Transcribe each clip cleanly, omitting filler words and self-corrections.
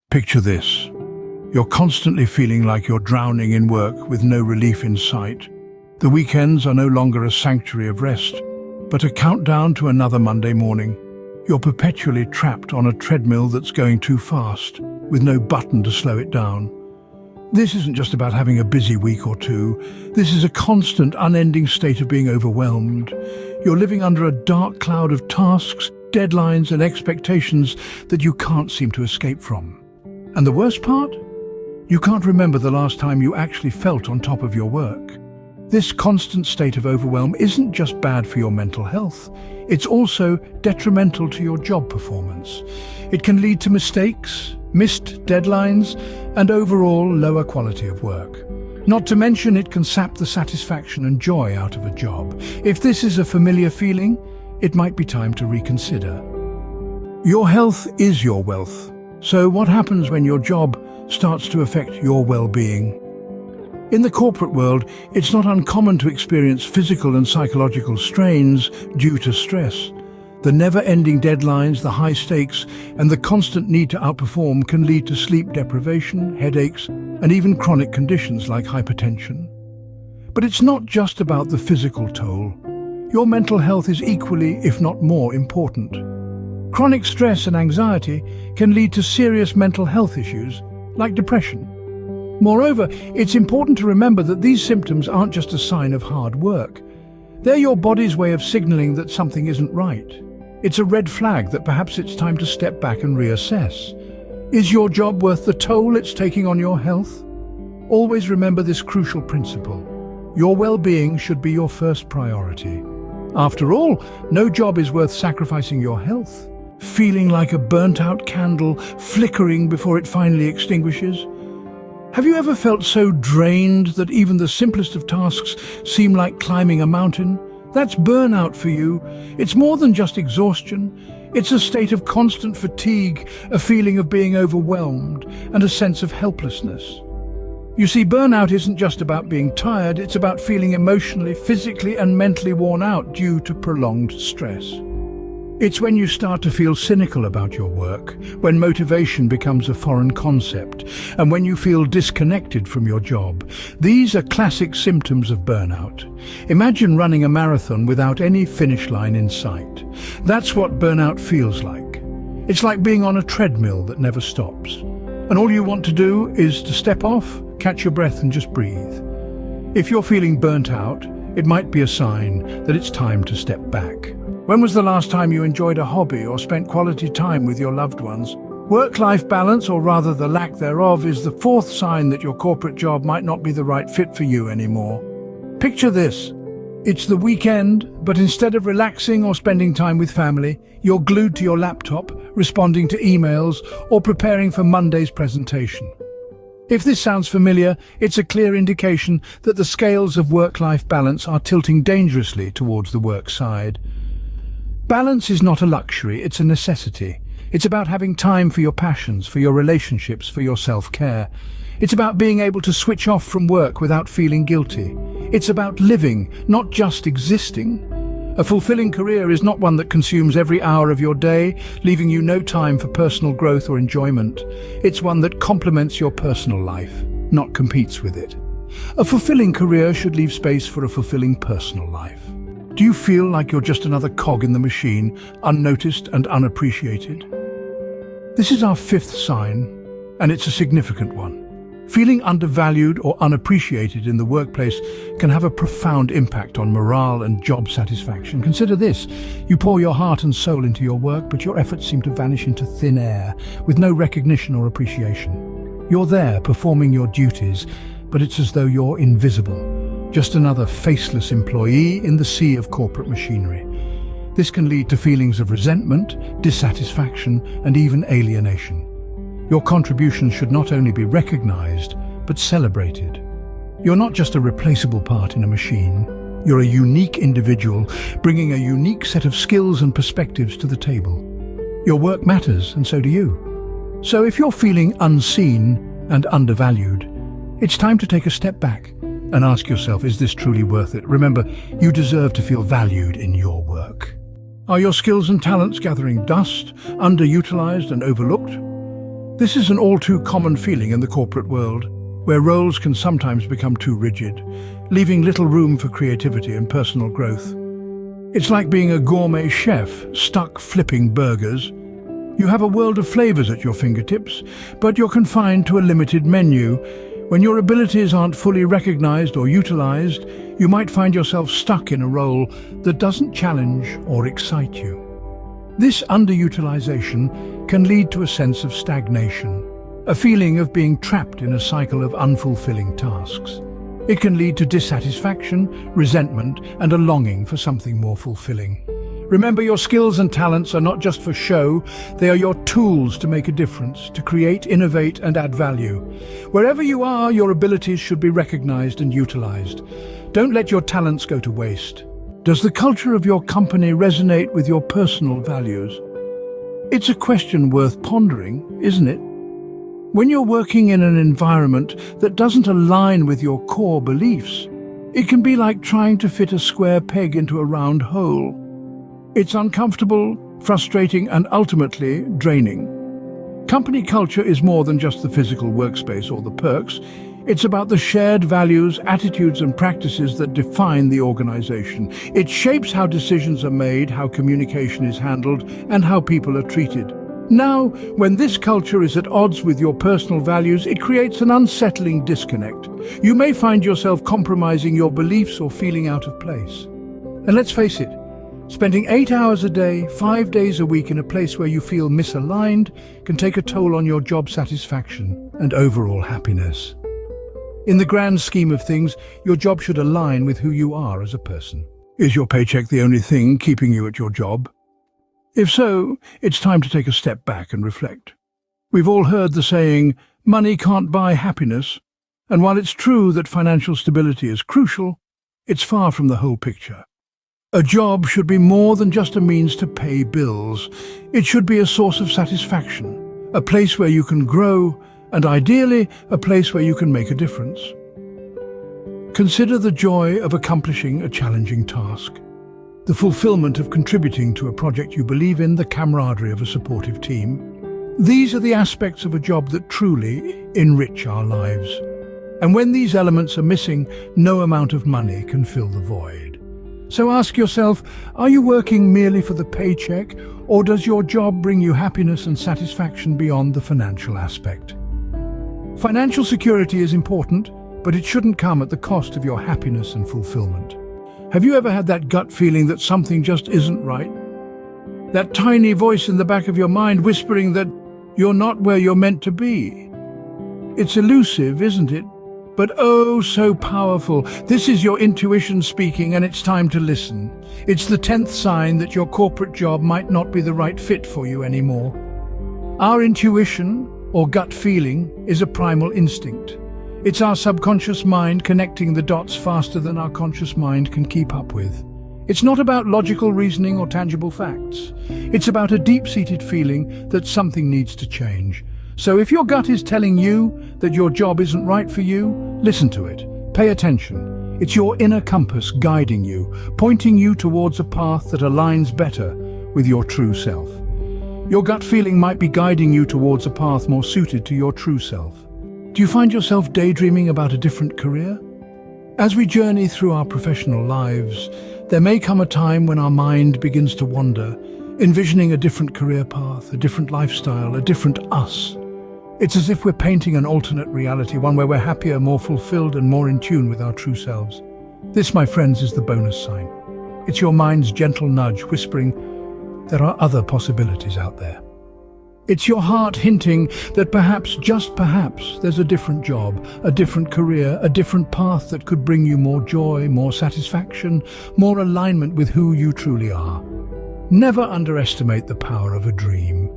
Picture this. You're constantly feeling like you're drowning in work with no relief in sight. The weekends are no longer a sanctuary of rest, but a countdown to another Monday morning. You're perpetually trapped on a treadmill that's going too fast, with no button to slow it down. This isn't just about having a busy week or two. This is a constant, unending state of being overwhelmed. You're living under a dark cloud of tasks, deadlines, and expectations that you can't seem to escape from. And the worst part? You can't remember the last time you actually felt on top of your work. This constant state of overwhelm isn't just bad for your mental health, it's also detrimental to your job performance. It can lead to mistakes, missed deadlines, and overall lower quality of work. Not to mention it can sap the satisfaction and joy out of a job. If this is a familiar feeling, it might be time to reconsider. Your health is your wealth. So what happens when your job starts to affect your well-being? In the corporate world, it's not uncommon to experience physical and psychological strains due to stress. The never-ending deadlines, the high stakes, and the constant need to outperform can lead to sleep deprivation, headaches, and even chronic conditions like hypertension. But it's not just about the physical toll. Your mental health is equally, if not more, important. Chronic stress and anxiety can lead to serious mental health issues, like depression. Moreover, it's important to remember that these symptoms aren't just a sign of hard work. They're your body's way of signaling that something isn't right. It's a red flag that perhaps it's time to step back and reassess. Is your job worth the toll it's taking on your health? Always remember this crucial principle. Your well-being should be your first priority. After all, no job is worth sacrificing your health. Feeling like a burnt-out candle flickering before it finally extinguishes? Have you ever felt so drained that even the simplest of tasks seem like climbing a mountain? That's burnout for you. It's more than just exhaustion. It's a state of constant fatigue, a feeling of being overwhelmed, and a sense of helplessness. You see, burnout isn't just about being tired, it's about feeling emotionally, physically, and mentally worn out due to prolonged stress. It's when you start to feel cynical about your work, when motivation becomes a foreign concept, and when you feel disconnected from your job. These are classic symptoms of burnout. Imagine running a marathon without any finish line in sight. That's what burnout feels like. It's like being on a treadmill that never stops. And all you want to do is to step off, catch your breath, and just breathe. If you're feeling burnt out, it might be a sign that it's time to step back. When was the last time you enjoyed a hobby or spent quality time with your loved ones? Work-life balance, or rather the lack thereof, is the fourth sign that your corporate job might not be the right fit for you anymore. Picture this. It's the weekend, but instead of relaxing or spending time with family, you're glued to your laptop, responding to emails, or preparing for Monday's presentation. If this sounds familiar, it's a clear indication that the scales of work-life balance are tilting dangerously towards the work side. Balance is not a luxury, it's a necessity. It's about having time for your passions, for your relationships, for your self-care. It's about being able to switch off from work without feeling guilty. It's about living, not just existing. A fulfilling career is not one that consumes every hour of your day, leaving you no time for personal growth or enjoyment. It's one that complements your personal life, not competes with it. A fulfilling career should leave space for a fulfilling personal life. Do you feel like you're just another cog in the machine, unnoticed and unappreciated? This is our fifth sign, and it's a significant one. Feeling undervalued or unappreciated in the workplace can have a profound impact on morale and job satisfaction. Consider this. You pour your heart and soul into your work, but your efforts seem to vanish into thin air, with no recognition or appreciation. You're there, performing your duties, but it's as though you're invisible. Just another faceless employee in the sea of corporate machinery. This can lead to feelings of resentment, dissatisfaction, and even alienation. Your contributions should not only be recognized, but celebrated. You're not just a replaceable part in a machine. You're a unique individual, bringing a unique set of skills and perspectives to the table. Your work matters, and so do you. So if you're feeling unseen and undervalued, it's time to take a step back and ask yourself, is this truly worth it? Remember, you deserve to feel valued in your work. Are your skills and talents gathering dust, underutilized and overlooked? This is an all too common feeling in the corporate world, where roles can sometimes become too rigid, leaving little room for creativity and personal growth. It's like being a gourmet chef stuck flipping burgers. You have a world of flavors at your fingertips, but you're confined to a limited menu. When your abilities aren't fully recognized or utilized, you might find yourself stuck in a role that doesn't challenge or excite you. This underutilization can lead to a sense of stagnation, a feeling of being trapped in a cycle of unfulfilling tasks. It can lead to dissatisfaction, resentment, and a longing for something more fulfilling. Remember, your skills and talents are not just for show, they are your tools to make a difference, to create, innovate, and add value. Wherever you are, your abilities should be recognized and utilized. Don't let your talents go to waste. Does the culture of your company resonate with your personal values? It's a question worth pondering, isn't it? When you're working in an environment that doesn't align with your core beliefs, it can be like trying to fit a square peg into a round hole. It's uncomfortable, frustrating, and ultimately draining. Company culture is more than just the physical workspace or the perks. It's about the shared values, attitudes, and practices that define the organization. It shapes how decisions are made, how communication is handled, and how people are treated. Now, when this culture is at odds with your personal values, it creates an unsettling disconnect. You may find yourself compromising your beliefs or feeling out of place. And let's face it, spending 8 hours a day, 5 days a week in a place where you feel misaligned can take a toll on your job satisfaction and overall happiness. In the grand scheme of things, your job should align with who you are as a person. Is your paycheck the only thing keeping you at your job? If so, it's time to take a step back and reflect. We've all heard the saying, money can't buy happiness, and while it's true that financial stability is crucial, it's far from the whole picture. A job should be more than just a means to pay bills. It should be a source of satisfaction, a place where you can grow, and ideally, a place where you can make a difference. Consider the joy of accomplishing a challenging task, the fulfillment of contributing to a project you believe in, the camaraderie of a supportive team. These are the aspects of a job that truly enrich our lives. And when these elements are missing, no amount of money can fill the void. So ask yourself, are you working merely for the paycheck, or does your job bring you happiness and satisfaction beyond the financial aspect? Financial security is important, but it shouldn't come at the cost of your happiness and fulfillment. Have you ever had that gut feeling that something just isn't right? That tiny voice in the back of your mind whispering that you're not where you're meant to be? It's elusive, isn't it? But oh, so powerful. This is your intuition speaking, and it's time to listen. It's the 10th sign that your corporate job might not be the right fit for you anymore. Our intuition, or gut feeling, is a primal instinct. It's our subconscious mind connecting the dots faster than our conscious mind can keep up with. It's not about logical reasoning or tangible facts. It's about a deep-seated feeling that something needs to change. So if your gut is telling you that your job isn't right for you, listen to it. Pay attention. It's your inner compass guiding you, pointing you towards a path that aligns better with your true self. Your gut feeling might be guiding you towards a path more suited to your true self. Do you find yourself daydreaming about a different career? As we journey through our professional lives, there may come a time when our mind begins to wander, envisioning a different career path, a different lifestyle, a different us. It's as if we're painting an alternate reality, one where we're happier, more fulfilled, and more in tune with our true selves. This, my friends, is the bonus sign. It's your mind's gentle nudge whispering, there are other possibilities out there. It's your heart hinting that perhaps, just perhaps, there's a different job, a different career, a different path that could bring you more joy, more satisfaction, more alignment with who you truly are. Never underestimate the power of a dream.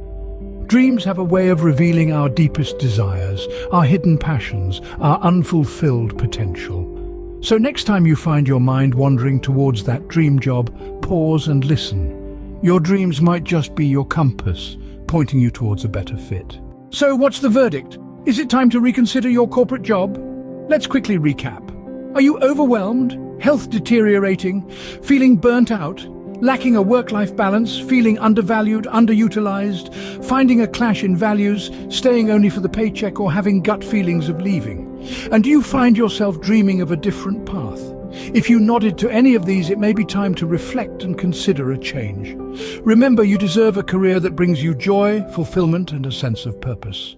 Dreams have a way of revealing our deepest desires, our hidden passions, our unfulfilled potential. So next time you find your mind wandering towards that dream job, pause and listen. Your dreams might just be your compass, pointing you towards a better fit. So what's the verdict? Is it time to reconsider your corporate job? Let's quickly recap. Are you overwhelmed? Health deteriorating? Feeling burnt out? Lacking a work-life balance, feeling undervalued, underutilized, finding a clash in values, staying only for the paycheck, or having gut feelings of leaving? And do you find yourself dreaming of a different path? If you nodded to any of these, it may be time to reflect and consider a change. Remember, you deserve a career that brings you joy, fulfillment, and a sense of purpose.